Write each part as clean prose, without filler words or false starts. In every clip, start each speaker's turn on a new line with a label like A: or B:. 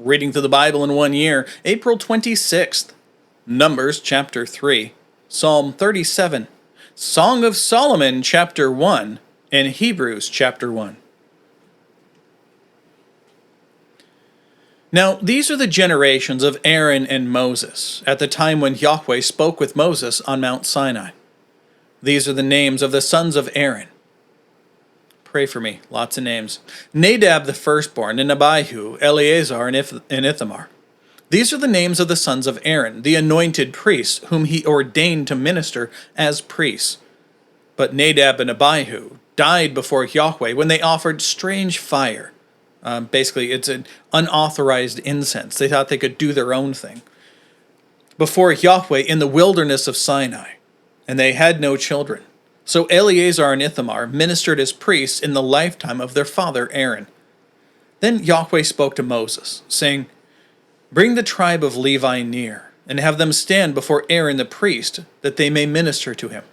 A: Reading through the Bible in 1 year, April 26th, Numbers chapter 3, Psalm 37, Song of Solomon chapter 1, and Hebrews chapter 1. Now, these are the generations of Aaron and Moses, at the time when Yahweh spoke with Moses on Mount Sinai. These are the names of the sons of Aaron. Pray for me, lots of names. Nadab the firstborn, and Abihu, Eleazar, and Ithamar. These are the names of the sons of Aaron, the anointed priests, whom he ordained to minister as priests. But Nadab and Abihu died before Yahweh when they offered strange fire. Basically, it's an unauthorized incense. They thought they could do their own thing before Yahweh in the wilderness of Sinai, and they had no children. So Eleazar and Ithamar ministered as priests in the lifetime of their father Aaron. Then Yahweh spoke to Moses, saying, "Bring the tribe of Levi near, and have them stand before Aaron the priest, that they may minister to him.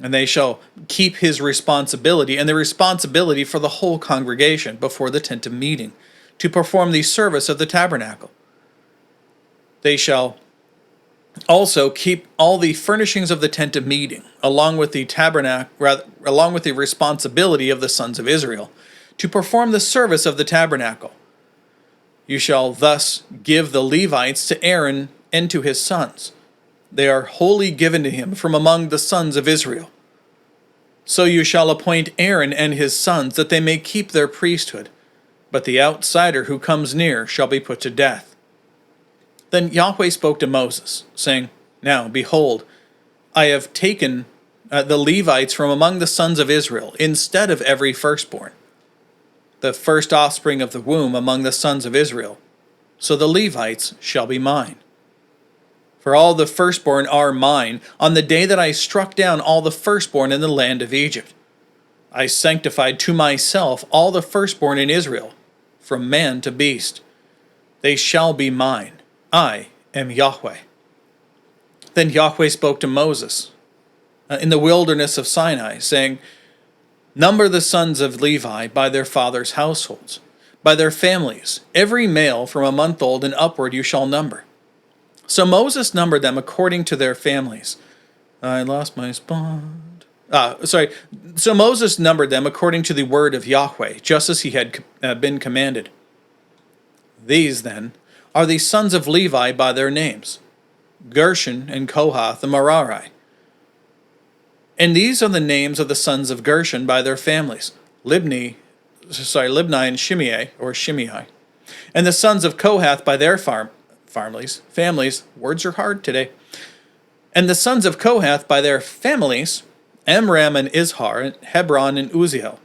A: And they shall keep his responsibility and the responsibility for the whole congregation before the tent of meeting, to perform the service of the tabernacle. They shall also keep all the furnishings of the tent of meeting, along with the responsibility of the sons of Israel, to perform the service of the tabernacle. You shall thus give the Levites to Aaron and to his sons. They are wholly given to him from among the sons of Israel. So you shall appoint Aaron and his sons, that they may keep their priesthood, but the outsider who comes near shall be put to death." Then Yahweh spoke to Moses, saying, "Now, behold, I have taken the Levites from among the sons of Israel, instead of every firstborn, the first offspring of the womb among the sons of Israel. So the Levites shall be mine. For all the firstborn are mine, on the day that I struck down all the firstborn in the land of Egypt. I sanctified to myself all the firstborn in Israel, from man to beast. They shall be mine. I am Yahweh." Then Yahweh spoke to Moses in the wilderness of Sinai, saying, "Number the sons of Levi by their fathers' households, by their families. Every male from a month old and upward you shall number." So Moses numbered them according to their families. I lost my spot. So Moses numbered them according to the word of Yahweh, just as he had been commanded. These, then, are the sons of Levi by their names: Gershon and Kohath and Merari. And these are the names of the sons of Gershon by their families: Libni and Shimei. And the sons of Kohath by their families. Words are hard today. And the sons of Kohath by their families: Amram and Izhar, Hebron and Uzziel.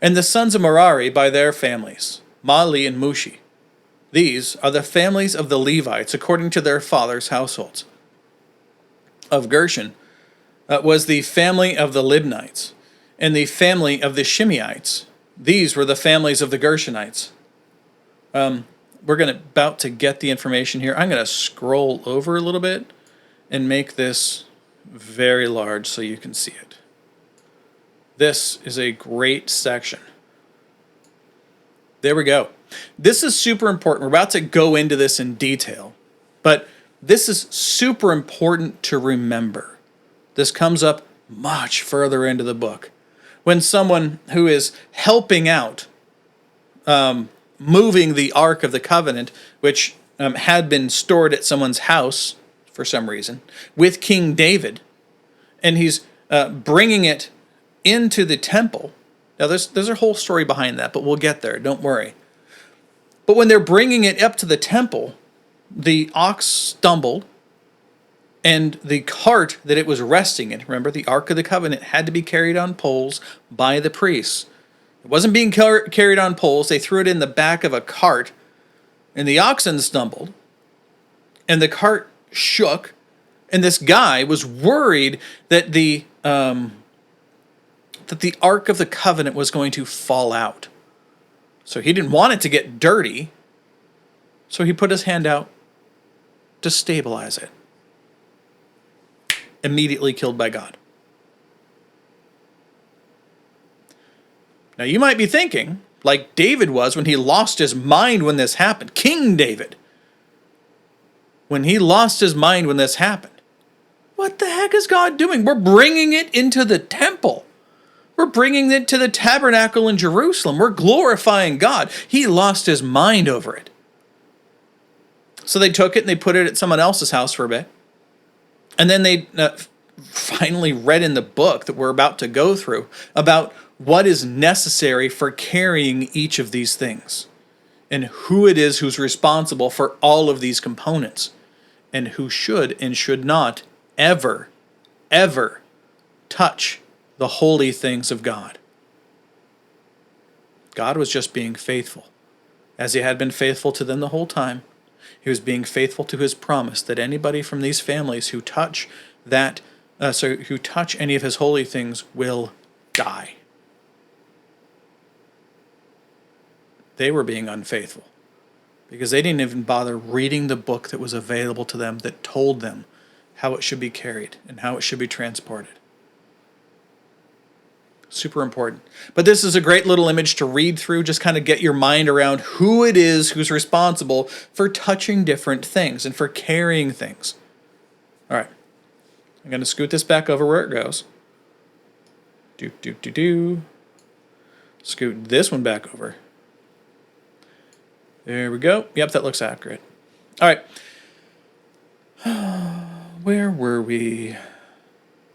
A: And the sons of Merari by their families: Mali and Mushi. These are the families of the Levites according to their fathers' households. Of Gershon was the family of the Libnites, and the family of the Shimeites. These were the families of the Gershonites. We're about to get the information here. I'm going to scroll over a little bit and make this very large so you can see it. This is a great section. There we go. This is super important. We're about to go into this in detail, but this is super important to remember. This comes up much further into the book. When someone who is helping out, moving the Ark of the Covenant, which had been stored at someone's house for some reason, with King David, and he's bringing it into the temple. Now, there's a whole story behind that, but we'll get there. Don't worry. But when they're bringing it up to the temple, the ox stumbled, and the cart that it was resting in, remember, the Ark of the Covenant had to be carried on poles by the priests. It wasn't being carried on poles. They threw it in the back of a cart, and the oxen stumbled, and the cart shook, and this guy was worried that the Ark of the Covenant was going to fall out. So he didn't want it to get dirty, so he put his hand out to stabilize it. Immediately killed by God. Now you might be thinking, like David was when he lost his mind when this happened. King David. When he lost his mind when this happened. What the heck is God doing? We're bringing it into the temple. We're bringing it to the tabernacle in Jerusalem. We're glorifying God. He lost his mind over it. So they took it and they put it at someone else's house for a bit. And then they finally read in the book that we're about to go through about what is necessary for carrying each of these things and who it is who's responsible for all of these components and who should and should not ever, ever touch the holy things of God. God was just being faithful, as he had been faithful to them the whole time. He was being faithful to his promise that anybody from these families who touch who touch any of his holy things will die. They were being unfaithful because they didn't even bother reading the book that was available to them that told them how it should be carried and how it should be transported. Super important. But this is a great little image to read through, just kind of get your mind around who it is who's responsible for touching different things and for carrying things. All right. I'm going to scoot this back over where it goes. Scoot this one back over. There we go. Yep, that looks accurate. All right. Where were we?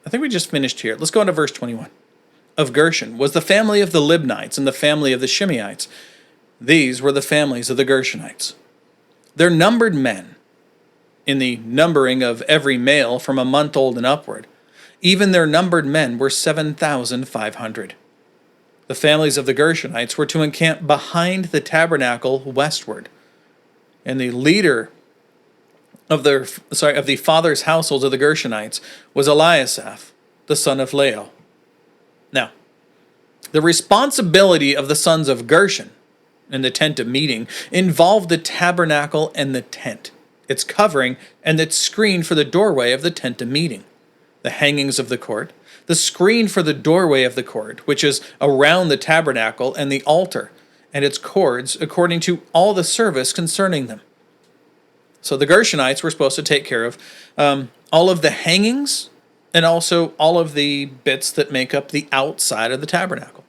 A: I think we just finished here. Let's go on to verse 21. Of Gershon was the family of the Libnites and the family of the Shimeites. These were the families of the Gershonites. Their numbered men, in the numbering of every male from a month old and upward, even their numbered men were 7,500. The families of the Gershonites were to encamp behind the tabernacle westward, and the leader of the fathers' households of the Gershonites was Eliasaph, the son of Lael. Now, the responsibility of the sons of Gershon in the tent of meeting involved the tabernacle and the tent, its covering, and its screen for the doorway of the tent of meeting, the hangings of the court, the screen for the doorway of the court, which is around the tabernacle, and the altar and its cords, according to all the service concerning them. So the Gershonites were supposed to take care of all of the hangings and also all of the bits that make up the outside of the tabernacle.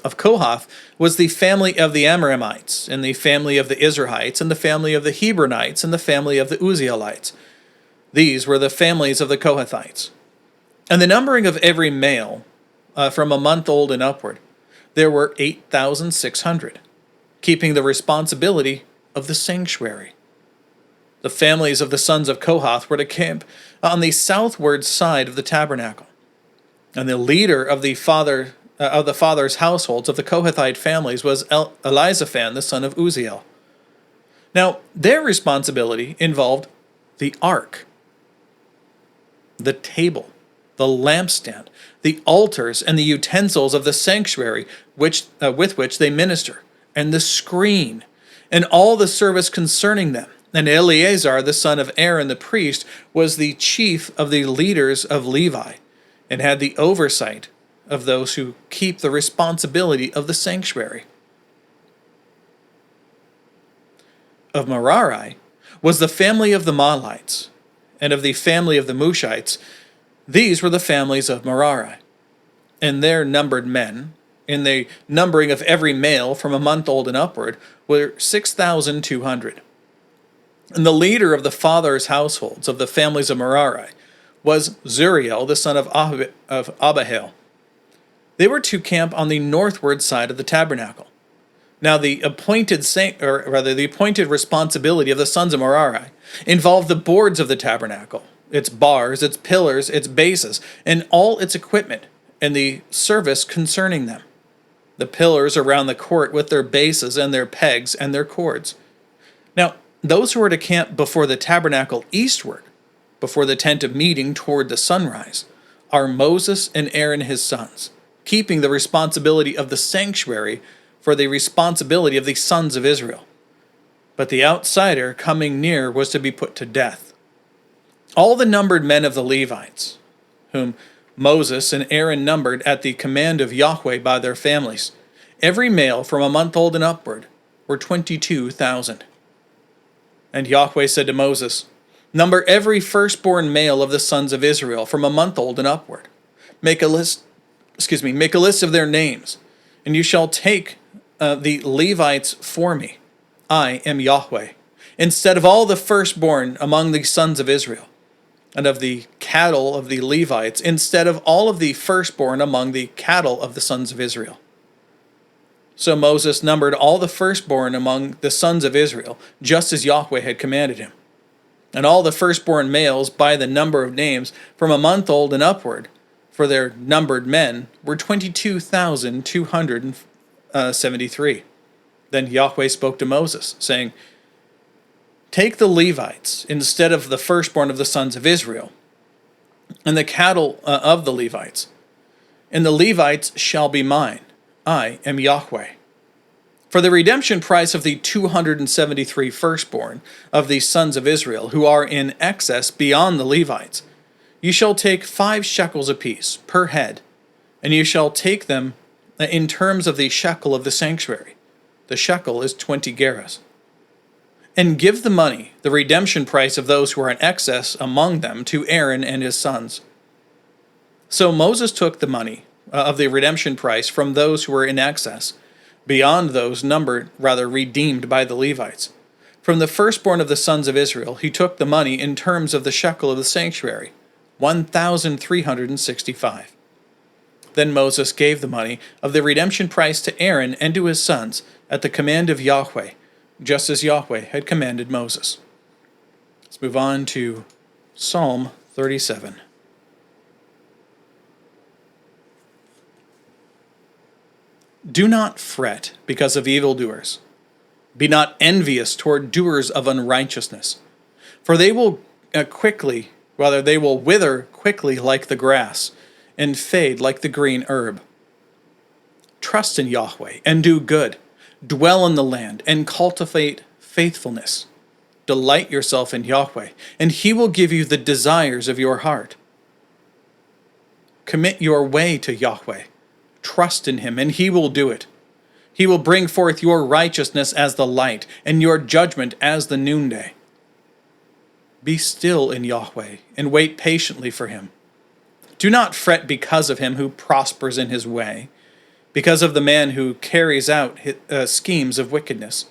A: Of Kohath was the family of the Amramites, and the family of the Izrahites, and the family of the Hebronites, and the family of the Uzzielites. These were the families of the Kohathites. And the numbering of every male from a month old and upward, there were 8,600, keeping the responsibility of the sanctuary. The families of the sons of Kohath were to camp on the southward side of the tabernacle. And the leader of the fathers' households of the Kohathite families was Elizaphan, the son of Uzziel. Now, their responsibility involved the ark, the table, the lampstand, the altars, and the utensils of the sanctuary with which they minister, and the screen, and all the service concerning them. And Eleazar, the son of Aaron the priest, was the chief of the leaders of Levi, and had the oversight of those who keep the responsibility of the sanctuary. Of Merari was the family of the Mahlites, and of the family of the Mushites. These were the families of Merari, and their numbered men, in the numbering of every male from a month old and upward, were 6,200. And the leader of the fathers' households of the families of Merari was Zuriel, the son of Abihail. They were to camp on the northward side of the tabernacle. Now the appointed responsibility of the sons of Merari involved the boards of the tabernacle, its bars, its pillars, its bases, and all its equipment, and the service concerning them. The pillars around the court with their bases and their pegs and their cords. Now, those who were to camp before the tabernacle eastward, before the tent of meeting toward the sunrise, are Moses and Aaron his sons, keeping the responsibility of the sanctuary for the responsibility of the sons of Israel. But the outsider coming near was to be put to death. All the numbered men of the Levites, whom Moses and Aaron numbered at the command of Yahweh by their families, Every male from a month old and upward were 22,000. And Yahweh said to Moses, Number every firstborn male of the sons of Israel from a month old and upward. Make a list of their names, and you shall take the Levites for me. I am Yahweh. Instead of all the firstborn among the sons of Israel, and of the cattle of the Levites, instead of all of the firstborn among the cattle of the sons of Israel. So Moses numbered all the firstborn among the sons of Israel, just as Yahweh had commanded him. And all the firstborn males by the number of names from a month old and upward, for their numbered men, were 22,273. Then Yahweh spoke to Moses, saying, Take the Levites instead of the firstborn of the sons of Israel, and the cattle of the Levites. And the Levites shall be mine. I am Yahweh. For the redemption price of the 273 firstborn of the sons of Israel, who are in excess beyond the Levites, you shall take 5 shekels apiece per head, and you shall take them in terms of the shekel of the sanctuary. The shekel is 20 gerahs. And give the money, the redemption price of those who are in excess among them, to Aaron and his sons. So Moses took the money of the redemption price from those who were in excess, beyond those redeemed by the Levites. From the firstborn of the sons of Israel, he took the money in terms of the shekel of the sanctuary, 1,365. Then Moses gave the money of the redemption price to Aaron and to his sons at the command of Yahweh, just as Yahweh had commanded Moses. Let's move on to Psalm 37. Do not fret because of evildoers. Be not envious toward doers of unrighteousness, for they will wither quickly like the grass, and fade like the green herb. Trust in Yahweh and do good. Dwell in the land and cultivate faithfulness. Delight yourself in Yahweh, and he will give you the desires of your heart. Commit your way to Yahweh. Trust in him, and he will do it. He will bring forth your righteousness as the light, and your judgment as the noonday. Be still in Yahweh, and wait patiently for him. Do not fret because of him who prospers in his way, because of the man who carries out schemes of wickedness.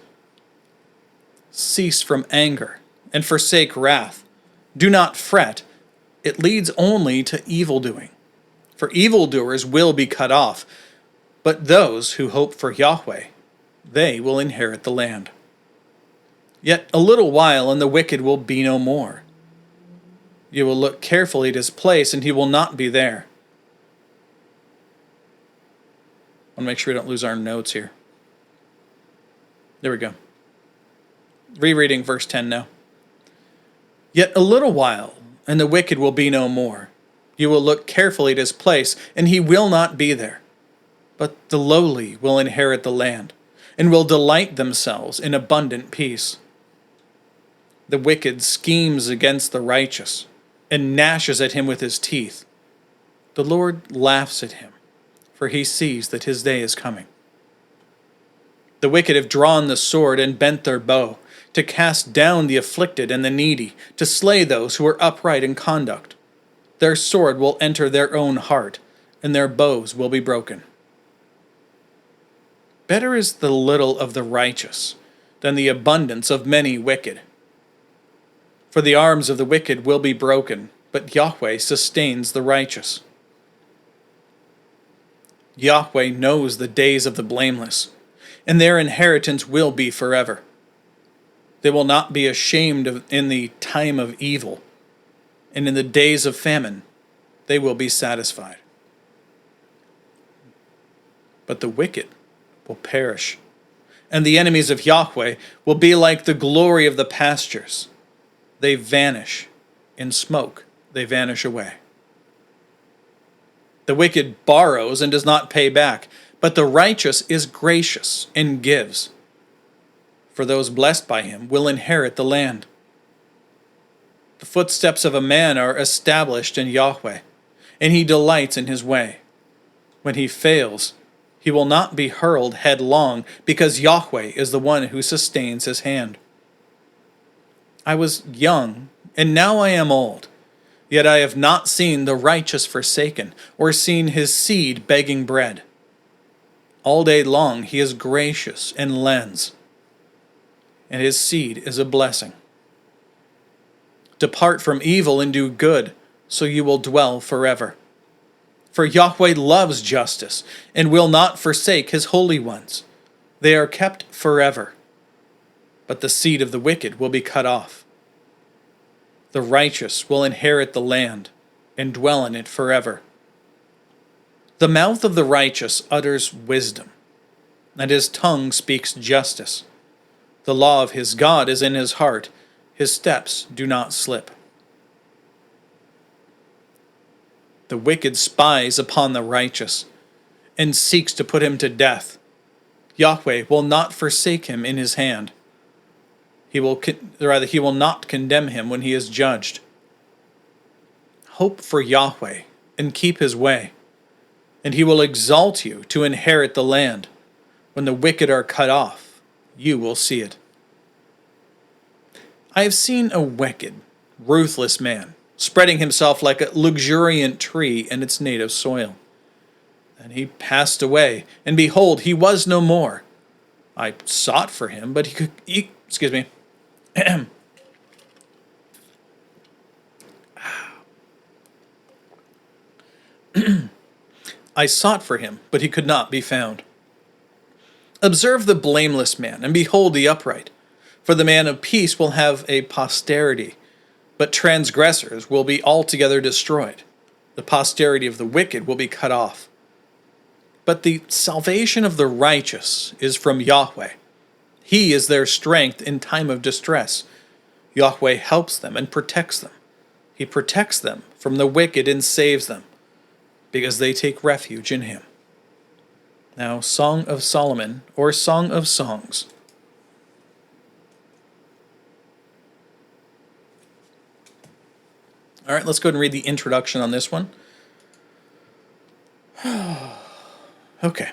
A: Cease from anger, and forsake wrath. Do not fret. It leads only to evildoing. For evildoers will be cut off, but those who hope for Yahweh, they will inherit the land. Yet a little while, and the wicked will be no more. You will look carefully at his place, and he will not be there. I want to make sure we don't lose our notes here. There we go. Rereading verse 10 now. Yet a little while, and the wicked will be no more. You will look carefully at his place, and he will not be there. But the lowly will inherit the land, and will delight themselves in abundant peace. The wicked schemes against the righteous, and gnashes at him with his teeth. The Lord laughs at him, for he sees that his day is coming. The wicked have drawn the sword and bent their bow, to cast down the afflicted and the needy, to slay those who are upright in conduct. Their sword will enter their own heart, and their bows will be broken. Better is the little of the righteous than the abundance of many wicked. For the arms of the wicked will be broken, but Yahweh sustains the righteous. Yahweh knows the days of the blameless, and their inheritance will be forever. They will not be ashamed in the time of evil, and in the days of famine they will be satisfied. But the wicked will perish, and the enemies of Yahweh will be like the glory of the pastures. They vanish in smoke, they vanish away. The wicked borrows and does not pay back, but the righteous is gracious and gives. For those blessed by him will inherit the land. The footsteps of a man are established in Yahweh, and he delights in his way. When he fails, He will not be hurled headlong, because Yahweh is the one who sustains his hand. I was young, and now I am old. Yet I have not seen the righteous forsaken, or seen his seed begging bread. All day long he is gracious and lends, and his seed is a blessing. Depart from evil and do good, so you will dwell forever. For Yahweh loves justice, and will not forsake his holy ones. They are kept forever. But the seed of the wicked will be cut off. The righteous will inherit the land, and dwell in it forever. The mouth of the righteous utters wisdom, and his tongue speaks justice. The law of his God is in his heart, his steps do not slip. The wicked spies upon the righteous, and seeks to put him to death. Yahweh will not forsake him in his hand. He will not condemn him when he is judged. Hope for Yahweh, and keep his way, and he will exalt you to inherit the land. When the wicked are cut off, you will see it. I have seen a wicked, ruthless man, spreading himself like a luxuriant tree in its native soil. And he passed away, and behold, he was no more. I sought for him, but I sought for him, but he could not be found. Observe the blameless man, and behold the upright. For the man of peace will have a posterity, but transgressors will be altogether destroyed. The posterity of the wicked will be cut off. But the salvation of the righteous is from Yahweh. He is their strength in time of distress. Yahweh helps them and protects them. He protects them from the wicked and saves them, because they take refuge in him. Now, Song of Solomon, or Song of Songs. All right, let's go ahead and read the introduction on this one. Okay.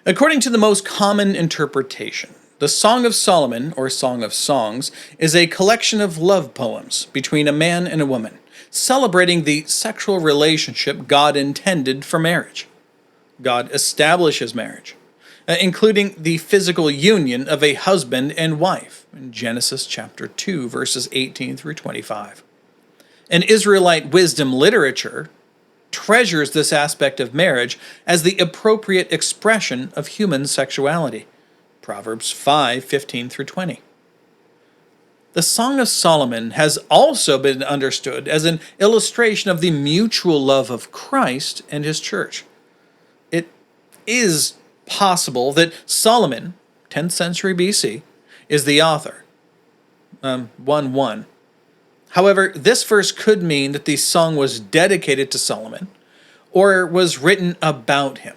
A: According to the most common interpretation, the Song of Solomon, or Song of Songs, is a collection of love poems between a man and a woman, celebrating the sexual relationship God intended for marriage. God establishes marriage, including the physical union of a husband and wife, in Genesis chapter 2, verses 18 through 25. And Israelite wisdom literature treasures this aspect of marriage as the appropriate expression of human sexuality. Proverbs 5:15 through 20. The Song of Solomon has also been understood as an illustration of the mutual love of Christ and his church. It is possible that Solomon, 10th century BC, is the author. 1:1. However, this verse could mean that the song was dedicated to Solomon or was written about him.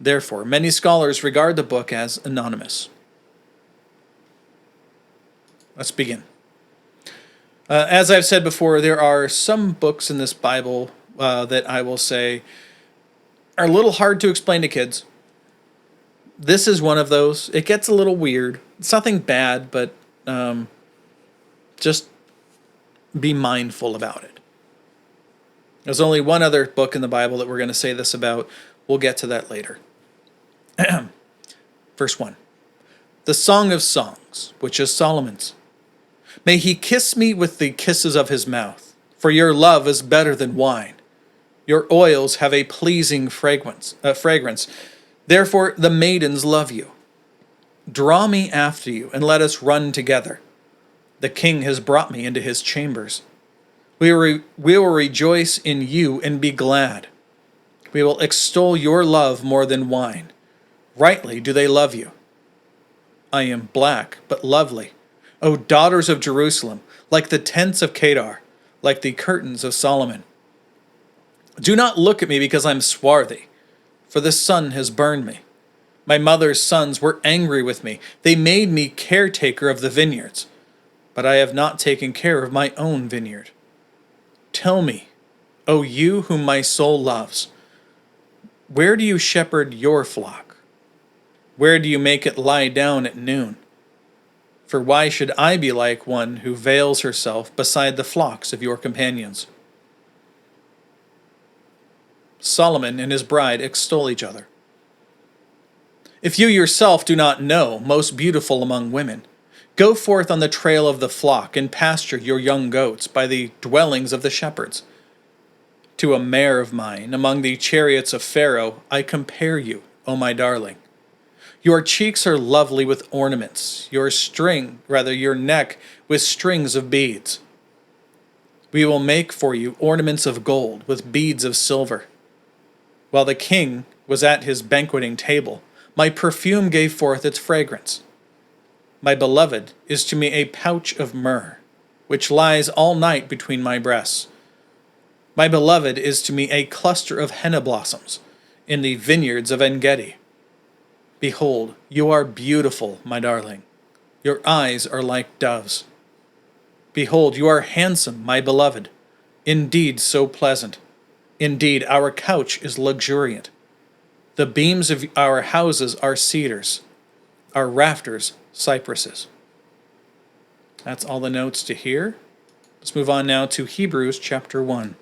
A: Therefore, many scholars regard the book as anonymous. Let's begin. As I've said before, there are some books in this Bible that I will say are a little hard to explain to kids. This is one of those. It gets a little weird. It's nothing bad, but just be mindful about it. There's only one other book in the Bible that we're going to say this about. We'll get to that later. Verse 1. The Song of Songs, which is Solomon's. May he kiss me with the kisses of his mouth, for your love is better than wine. Your oils have a pleasing fragrance. Therefore the maidens love you. Draw me after you, and let us run together. The king has brought me into his chambers. We will rejoice in you and be glad. We will extol your love more than wine. Rightly do they love you. I am black, but lovely. O daughters of Jerusalem, like the tents of Kedar, like the curtains of Solomon. Do not look at me because I'm swarthy, for the sun has burned me. My mother's sons were angry with me. They made me caretaker of the vineyards, but I have not taken care of my own vineyard. Tell me, O you whom my soul loves, Where do you shepherd your flock? Where do you make it lie down at noon? For why should I be like one who veils herself beside the flocks of your companions? Solomon and his bride extol each other. If you yourself do not know, most beautiful among women, go forth on the trail of the flock and pasture your young goats by the dwellings of the shepherds. To a mare of mine among the chariots of Pharaoh I compare you, O my darling. Your cheeks are lovely with ornaments, your neck with strings of beads. We will make for you ornaments of gold with beads of silver. While the king was at his banqueting table, my perfume gave forth its fragrance. My beloved is to me a pouch of myrrh, which lies all night between my breasts. My beloved is to me a cluster of henna blossoms in the vineyards of En-gedi. Behold, you are beautiful, my darling. Your eyes are like doves. Behold, you are handsome, my beloved. Indeed, so pleasant. Indeed, our couch is luxuriant. The beams of our houses are cedars, our rafters cypresses. That's all the notes to here. Let's move on now to Hebrews chapter 1.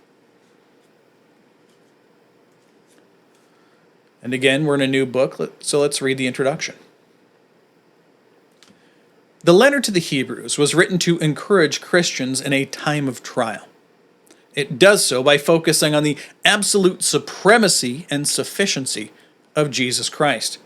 A: And again, we're in a new book, so let's read the introduction. The letter to the Hebrews was written to encourage Christians in a time of trial. It does so by focusing on the absolute supremacy and sufficiency of Jesus Christ.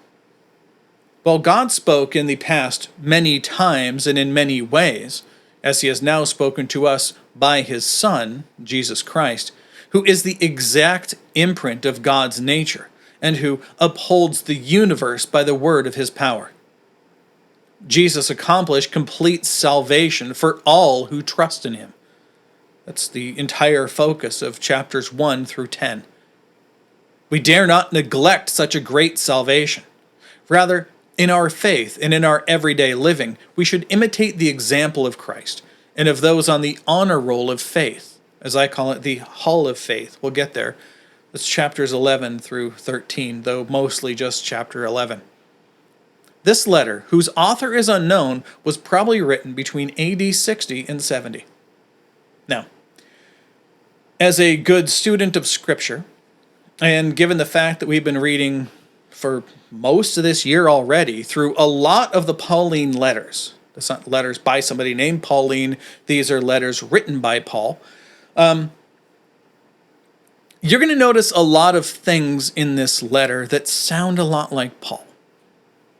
A: While God spoke in the past many times and in many ways, as he has now spoken to us by his Son, Jesus Christ, who is the exact imprint of God's nature, and who upholds the universe by the word of his power. Jesus accomplished complete salvation for all who trust in him. That's the entire focus of chapters 1 through 10. We dare not neglect such a great salvation. Rather, in our faith and in our everyday living, we should imitate the example of Christ and of those on the honor roll of faith, as I call it, the hall of faith. We'll get there. It's chapters 11 through 13, though mostly just chapter 11. This letter, whose author is unknown, was probably written between AD 60 and 70. Now, as a good student of Scripture, and given the fact that we've been reading for most of this year already through a lot of the Pauline letters, that's not letters by somebody named Pauline, these are letters written by Paul, you're going to notice a lot of things in this letter that sound a lot like Paul.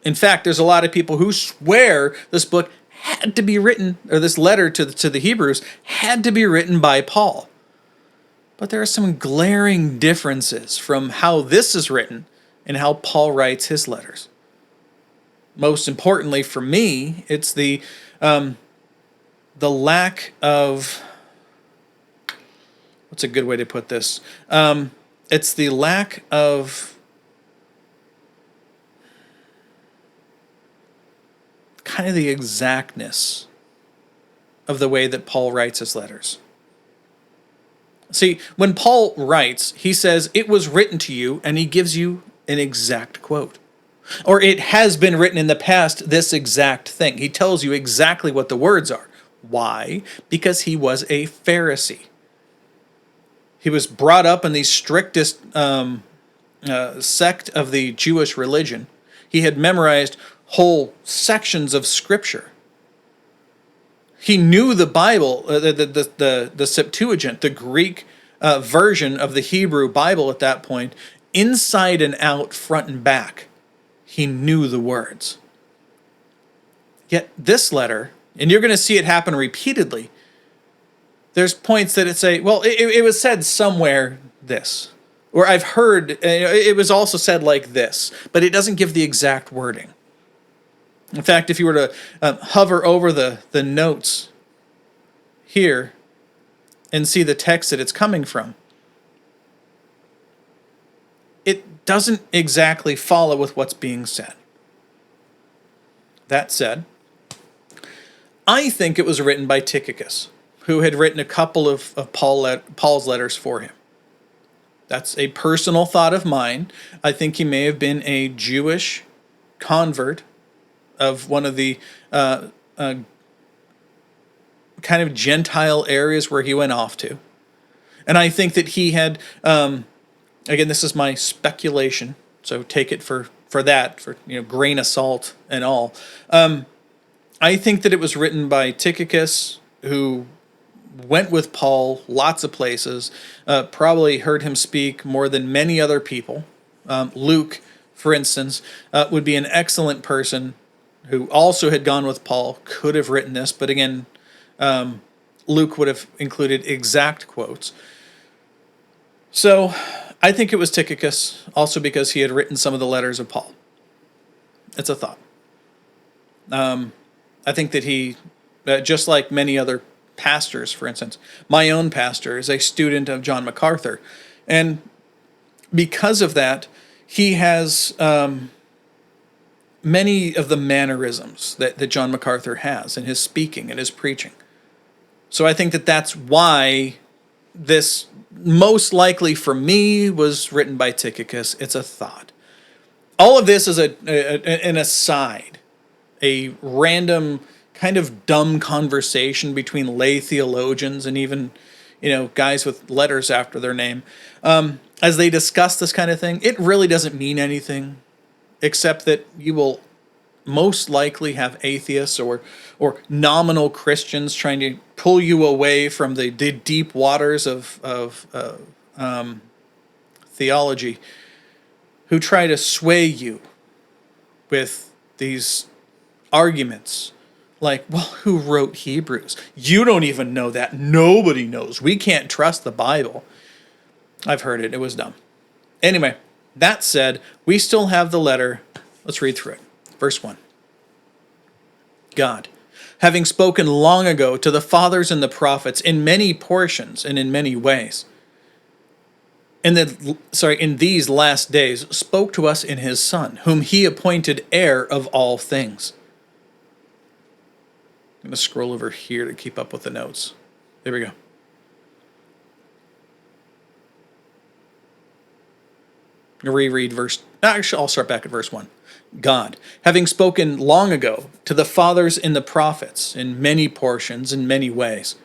A: In fact, there's a lot of people who swear this book had to be written, or this letter to the Hebrews had to be written by Paul. But there are some glaring differences from how this is written and how Paul writes his letters. Most importantly for me, it's the lack of... What's a good way to put this? It's the lack of kind of the exactness of the way that Paul writes his letters. See, when Paul writes, he says, it was written to you, and he gives you an exact quote. Or it has been written in the past, this exact thing. He tells you exactly what the words are. Why? Because he was a Pharisee. He was brought up in the strictest sect of the Jewish religion. He had memorized whole sections of Scripture. He knew the Bible, the Septuagint, the Greek version of the Hebrew Bible at that point, inside and out, front and back. He knew the words. Yet this letter, and you're going to see it happen repeatedly, there's points that it say, well, it was said somewhere this. Or I've heard, it was also said like this, but it doesn't give the exact wording. In fact, if you were to hover over the notes here and see the text that it's coming from, it doesn't exactly follow with what's being said. That said, I think it was written by Tychicus, who had written a couple of Paul's letters for him. That's a personal thought of mine. I think he may have been a Jewish convert of one of the kind of Gentile areas where he went off to. And I think that he had, again, this is my speculation, so take it for that, for grain of salt and all. I think that it was written by Tychicus, who went with Paul lots of places, probably heard him speak more than many other people. Luke, for instance, would be an excellent person who also had gone with Paul, could have written this, but again, Luke would have included exact quotes. So I think it was Tychicus, also because he had written some of the letters of Paul. It's a thought. I think that he, just like many other pastors, for instance, my own pastor is a student of John MacArthur. And because of that, he has many of the mannerisms that John MacArthur has in his speaking and his preaching. So I think that that's why this, most likely for me, was written by Tychicus. It's a thought. All of this is an aside, a random kind of dumb conversation between lay theologians and even, guys with letters after their name, as they discuss this kind of thing. It really doesn't mean anything, except that you will most likely have atheists or nominal Christians trying to pull you away from the deep waters of theology, who try to sway you with these arguments like, well, who wrote Hebrews? You don't even know that. Nobody knows. We can't trust the Bible. I've heard it. It was dumb. Anyway, that said, we still have the letter. Let's read through it. Verse 1. God, having spoken long ago to the fathers and the prophets in many portions and in many ways, in these last days, spoke to us in his Son, whom he appointed heir of all things. I'm going to scroll over here to keep up with the notes. There we go. Reread I'll start back at verse 1. God, having spoken long ago to the fathers and the prophets in many portions in many ways,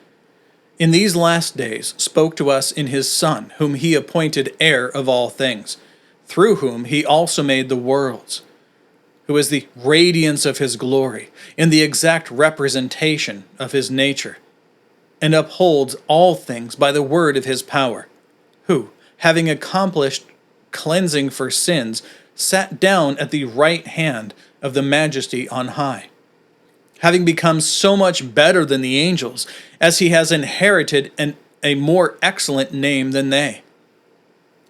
A: in these last days spoke to us in his Son, whom he appointed heir of all things, through whom he also made the worlds, who is the radiance of his glory, and the exact representation of his nature, and upholds all things by the word of his power, who, having accomplished cleansing for sins, sat down at the right hand of the Majesty on high, having become so much better than the angels, as he has inherited a more excellent name than they.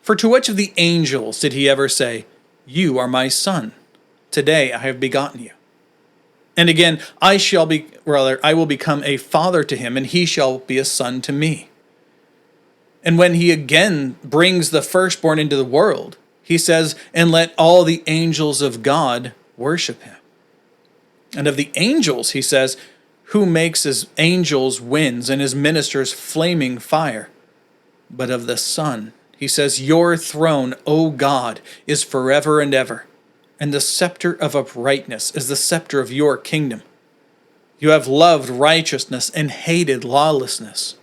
A: For to which of the angels did he ever say, "You are my son, today I have begotten you"? And again, I will become a father to him, and he shall be a son to me. And when he again brings the firstborn into the world, he says, "And let all the angels of God worship him." And of the angels, he says, "Who makes his angels winds and his ministers flaming fire?" But of the Son, he says, "Your throne, O God, is forever and ever, and the scepter of uprightness is the scepter of your kingdom. You have loved righteousness and hated lawlessness.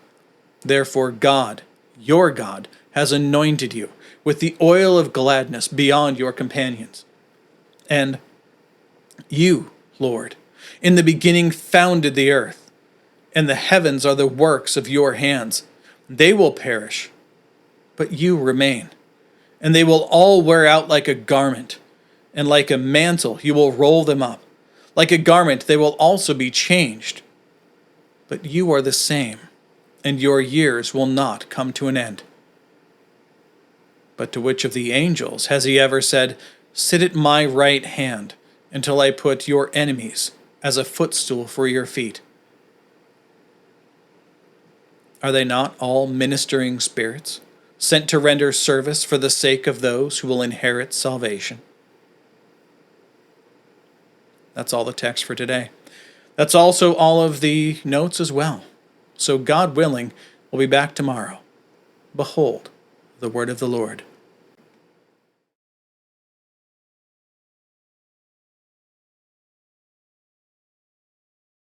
A: Therefore God, your God, has anointed you with the oil of gladness beyond your companions. And you, Lord, in the beginning founded the earth, and the heavens are the works of your hands. They will perish, but you remain, and they will all wear out like a garment, and like a mantle you will roll them up. Like a garment they will also be changed. But you are the same, and your years will not come to an end." But to which of the angels has he ever said, "Sit at my right hand until I put your enemies as a footstool for your feet"? Are they not all ministering spirits, sent to render service for the sake of those who will inherit salvation? That's all the text for today. That's also all of the notes as well. So God willing, we'll be back tomorrow. Behold, The word of the Lord.